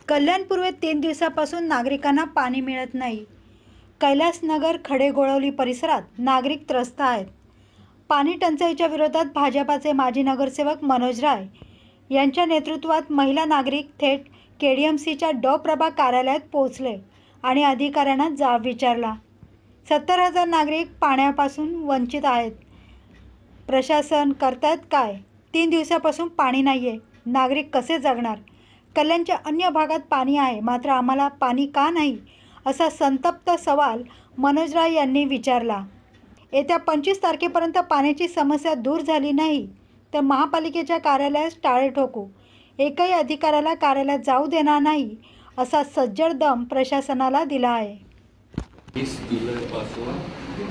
कल्याण पूर्वेत 3 दिवसापासून नागरिकांना पाणी मिळत नाही। कैलासनगर खडेगोळवली परिसरात नागरिक त्रस्त आहेत। पाणी टंचाईच्या विरोधात भाजपाचे माजी नगरसेवक मनोज राय यांच्या नेतृत्वात महिला नागरिक थेट केडीएमसीच्या ड प्रभाग कार्यालयात पोहोचले आणि अधिकाऱ्यांना जाब विचारला। 70,000 नागरिक पाण्यापासून वंचित आहेत। प्रशासन करतायत काय? 3 दिवसापासून पाणी नाहीये, नागरिक कसे जगणार? कल्याणच्या अन्य भागात पाणी आहे, मात्र आम्हाला पाणी का नाही, असा संतप्त सवाल मनोज राय यांनी विचारला। येत्या 25 तारखेपर्यंत पाण्याची समस्या दूर झाली नाही तर महापालिकेच्या कार्यालयास टाळे ठोकू, एकही अधिकाऱ्याला कार्यालयात जाऊ देणार नाही, असा सज्जड दम प्रशासनाला दिला आहे। 20 जुलाई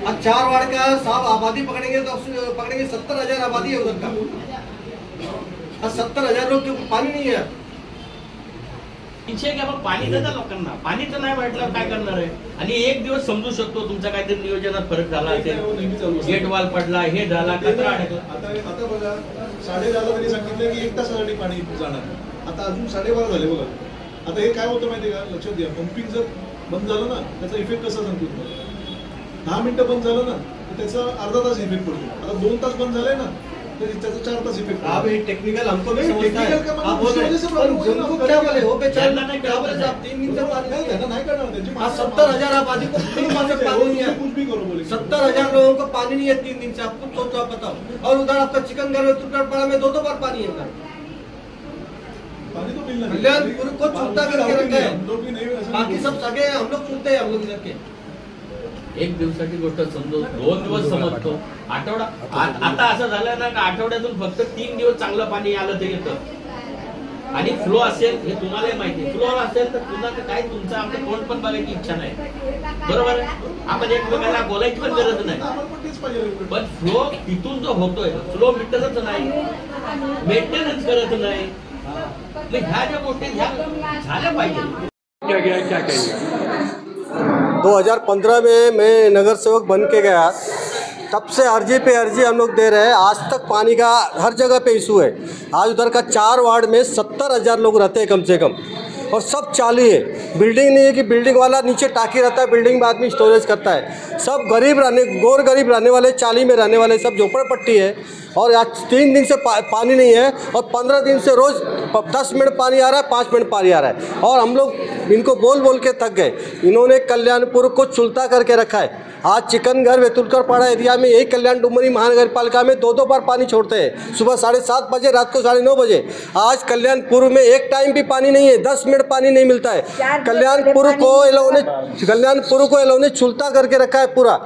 आज 4 वार्ड का साहब आबादी पकड़ेंगे तो पकड़ेंगे 70,000 आबादी है उधर का। आज 70,000 लोग क्यों पानी नहीं है। इच्छा की आपण पाणी देता लोकांना, पाणी तर नाही वाटलं काय करणार आहे। आणि एक दिवस समजू शकतो तुमचा काहीतरी नियोजनात फरक झाला असेल, गेट वाल पडला, हे झाला, कचरा अडकला। आता बघा 10:30 तरी सांगितलं की 1 तासासाठी पाणी जाणार, आता अजून 12:30 झाले बघा। आता हे काय होतं माहिती का, लक्षात घ्या, पंपिंग जर बंद झालं ना त्याचा इफेक्ट कसा सांगतो तुम्हाला। 10 मिनिटं बंद झालं ना तर त्याचा अर्धा तास इफेक्ट पडतो। आता 2 तास बंद झाले ना तो त्याचा 4 तास इफेक्ट। आप ये टेक्निकल हमको भी समझता है, आप बोल रहे हैं क्या बोले हो बेचारा नहीं क्या बोले आप 3 दिन से पानी नहीं है। नहीं करना त्यांची। आज 70,000 आबादी को 3 दिन से पानी नहीं है। कुछ भी करो बोले 70,000 लोगों को पानी नहीं है 3 दिन से। आप खुद सोचो, आप बताओ। और उधर आपका चिकन घर तुटड़पाड़ा में 2-2 बार पानी है। पानी तो मिलना कल्याणपुर को छूटा करके रखा है, हम लोग भी नहीं। बाकी सब सगे हैं, हम लोग छूटते हैं, हम लोग इधर के। एक दिवसाची गोष्ट समजतो, 2 दिवस समजतो, आठवडा आता असं झालं ना का आठवड्यातून फक्त 3 दिवस चांगलं पाणी आलं ते येतं। आणि फ्लो असेल हे तुम्हालाही माहिती आहे, फ्लो असेल तर पुन्हा काय तुमचं आमचं कोण पण बघायची इच्छा नाही, बरोबर आहे। आपण एकमेकांना बोलायची पण गरज नाही, पण फ्लो तिथून जो होतोय फ्लो मिटतच नाही, मेंटेनन्स करत नाही। मग ह्या ज्या गोष्टी झाल्या पाहिजे। क्या कहेंगे? 2015 में मैं नगर सेवक बन के गया, तब से अर्जी पे अर्जी हम लोग दे रहे हैं। आज तक पानी का हर जगह पे इशू है। आज उधर का 4 वार्ड में 70,000 लोग रहते हैं कम से कम, और सब चाली है। बिल्डिंग नहीं है कि बिल्डिंग वाला नीचे टाकी रहता है, बिल्डिंग में आदमी स्टोरेज करता है। सब गरीब रहने, गोर गरीब रहने वाले, चाली में रहने वाले सब झोपड़पट्टी है। और आज 3 दिन से पानी नहीं है, और 15 दिन से रोज़ 10 मिनट पानी आ रहा है, 5 मिनट पानी आ रहा है। और हम लोग इनको बोल बोल के थक गए। इन्होंने कल्याणपुर को चुलता करके रखा है। आज चिकनघर वेतुलकरपाड़ा एरिया में यही कल्याण डुमरी महानगर पालिका में 2-2 बार पानी छोड़ते हैं, सुबह 7:30 बजे, रात को 9:30 बजे। आज कल्याणपुर में एक टाइम भी पानी नहीं है, 10 मिनट पानी नहीं मिलता है। कल्याणपुर को ये लोगों ने चुलता करके रखा है पूरा।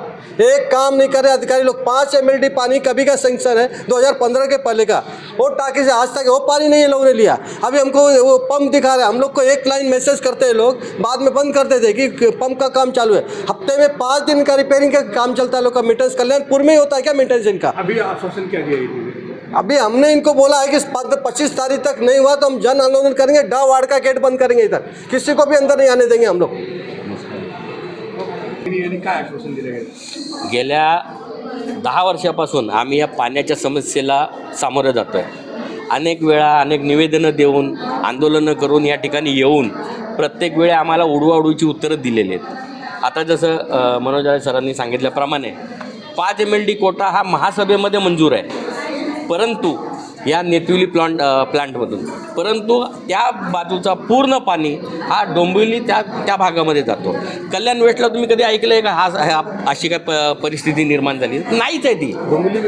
एक काम नहीं कर रहे अधिकारी लोग। 5 MLD पानी कभी का सेंक्शन है 2015 के पहले का, वो टाकी से आज तक वो पानी नहीं है लोगों ने लिया। अभी हमको वो पंप दिखा रहे हैं, हम लोग को एक लाइन मैसेज करते हैं लोग, बाद में बंद करते थे कि पंप का काम चालू है। हफ्ते में 5 दिन का रिपेयरिंग का काम चलता है लोग का। मेंटेनेंस कल्याणपुर में ही होता है क्या मेंटेनेंस इनका? अभी आश्वासन क्या दिया? अभी हमने इनको बोला है कि 25 तारीख तक नहीं हुआ तो हम जन आंदोलन करेंगे, डा वार्ड का गेट बंद करेंगे, इधर किसी को भी अंदर नहीं आने देंगे हम लोग। काय आश्वासन दिलं गेलं? गेल्या 10 वर्षापासून आम्ही या पाण्याच्या समस्येला सामोरं जातो आहे। अनेक वेळा अनेक निवेदनं देऊन, आंदोलनं करून, या ठिकाणी येऊन प्रत्येक वेळी आम्हाला उडवाउडवीची उत्तरं दिलेली आहेत। आता जसं मनोज राय सरांनी सांगितल्याप्रमाणे 5 MLD कोटा हा महासभेमध्ये मंजूर आहे, परंतु या नेतुली प्लांटमधून, परंतु त्या बाजूचा पूर्ण पाणी हा डोंबिवली त्या भागामध्ये जातो। कल्याण वेस्टला तुम्ही कधी ऐकलं आहे का अशी काय परिस्थिती निर्माण झाली? नाहीच आहे ती।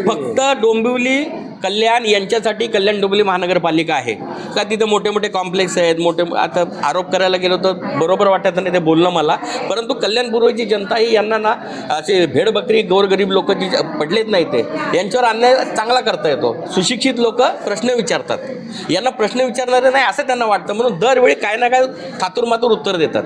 फक्त डोंबिवली कल्याण यांच्यासाठी कल्याण डोंबिवली महानगरपालिका आहे का? तिथे मोठे मोठे कॉम्प्लेक्स आहेत, मोठे आता आरोप करायला गेलो तर बरोबर वाटत नाही ते बोलणं मला, परंतु कल्याण पूर्वची जनता ही यांना ना असे भेडबकरी गोरगरीब लोक जी पडलेत नाही ते यांच्यावर अन्याय चांगला करता येतो। सुशिक्षित लोक प्रश्न विचारतात, यांना प्रश्न विचारणारे नाही असं त्यांना वाटतं, म्हणून दरवेळी काय ना काय थातूरमातूर उत्तर देतात।